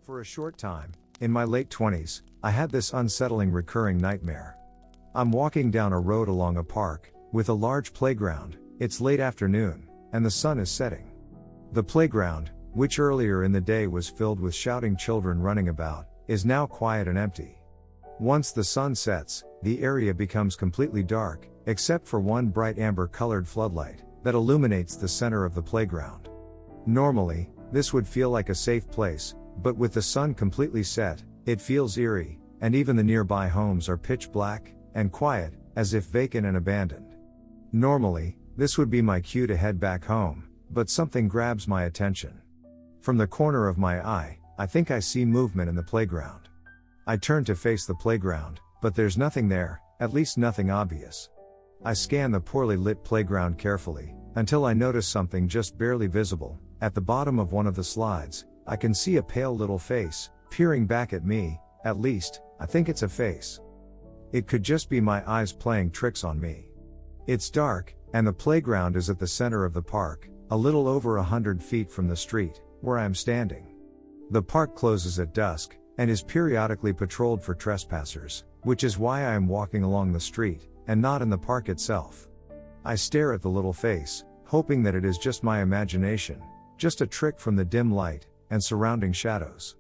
For a short time, in my late 20s, I had this unsettling recurring nightmare. I'm walking down a road along a park, with a large playground. It's late afternoon, and the sun is setting. The playground, which earlier in the day was filled with shouting children running about, is now quiet and empty. Once the sun sets, the area becomes completely dark, except for one bright amber-colored floodlight that illuminates the center of the playground. Normally, this would feel like a safe place, but with the sun completely set, it feels eerie, and even the nearby homes are pitch black and quiet, as if vacant and abandoned. Normally, this would be my cue to head back home, but something grabs my attention. From the corner of my eye, I think I see movement in the playground. I turn to face the playground, but there's nothing there, at least nothing obvious. I scan the poorly lit playground carefully, until I notice something just barely visible. At the bottom of one of the slides, I can see a pale little face, peering back at me. At least, I think it's a face. It could just be my eyes playing tricks on me. It's dark, and the playground is at the center of the park, a little over 100 feet from the street, where I am standing. The park closes at dusk, and is periodically patrolled for trespassers, which is why I am walking along the street, and not in the park itself. I stare at the little face, hoping that it is just my imagination, just a trick from the dim light and surrounding shadows.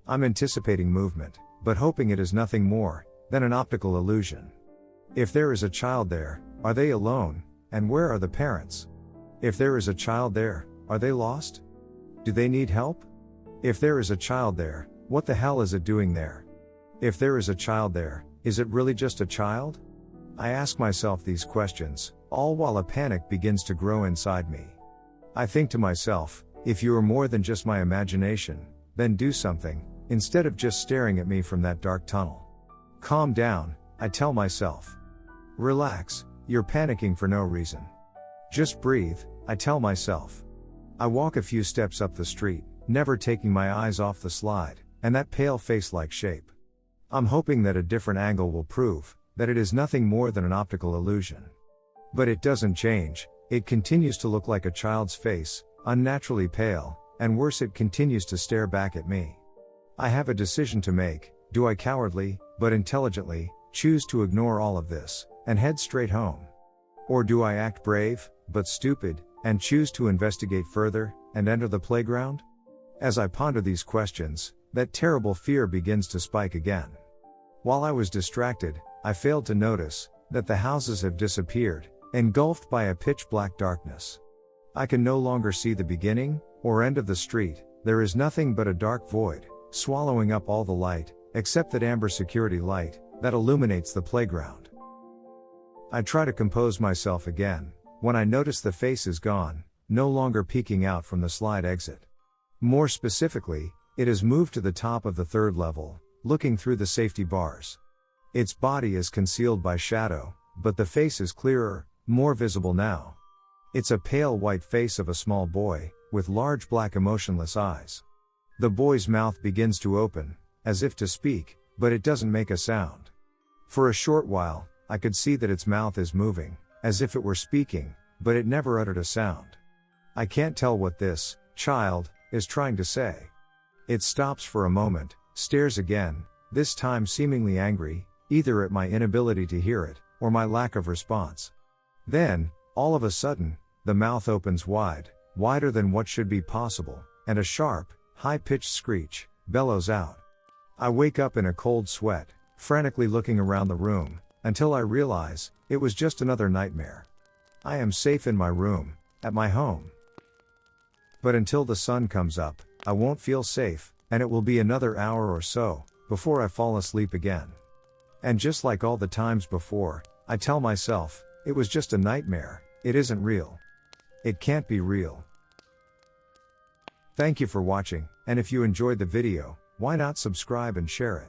I'm anticipating movement, but hoping it is nothing more than an optical illusion. If there is a child there, are they alone, and where are the parents? If there is a child there, are they lost? Do they need help? If there is a child there, what the hell is it doing there? If there is a child there, is it really just a child? I ask myself these questions, all while a panic begins to grow inside me. I think to myself, if you are more than just my imagination, then do something, instead of just staring at me from that dark tunnel. Calm down, I tell myself. Relax, you're panicking for no reason. Just breathe, I tell myself. I walk a few steps up the street, never taking my eyes off the slide, and that pale face-like shape. I'm hoping that a different angle will prove that it is nothing more than an optical illusion. But it doesn't change, it continues to look like a child's face, unnaturally pale, and worse, it continues to stare back at me. I have a decision to make. Do I cowardly, but intelligently, choose to ignore all of this, and head straight home? Or do I act brave, but stupid, and choose to investigate further, and enter the playground? As I ponder these questions, that terrible fear begins to spike again. While I was distracted, I failed to notice that the houses have disappeared, engulfed by a pitch-black darkness. I can no longer see the beginning or end of the street. There is nothing but a dark void, swallowing up all the light, except that amber security light that illuminates the playground. I try to compose myself again, when I notice the face is gone, no longer peeking out from the slide exit. More specifically, it has moved to the top of the third level, looking through the safety bars. Its body is concealed by shadow, but the face is clearer, more visible now. It's a pale white face of a small boy, with large black emotionless eyes. The boy's mouth begins to open, as if to speak, but it doesn't make a sound. For a short while, I could see that its mouth is moving, as if it were speaking, but it never uttered a sound. I can't tell what this child is trying to say. It stops for a moment, stares again, this time seemingly angry, either at my inability to hear it, or my lack of response. Then, all of a sudden, the mouth opens wide, wider than what should be possible, and a sharp, high-pitched screech bellows out. I wake up in a cold sweat, frantically looking around the room, until I realize it was just another nightmare. I am safe in my room, at my home. But until the sun comes up, I won't feel safe, and it will be another hour or so before I fall asleep again. And just like all the times before, I tell myself, it was just a nightmare, it isn't real. It can't be real. Thank you for watching, and if you enjoyed the video, why not subscribe and share it?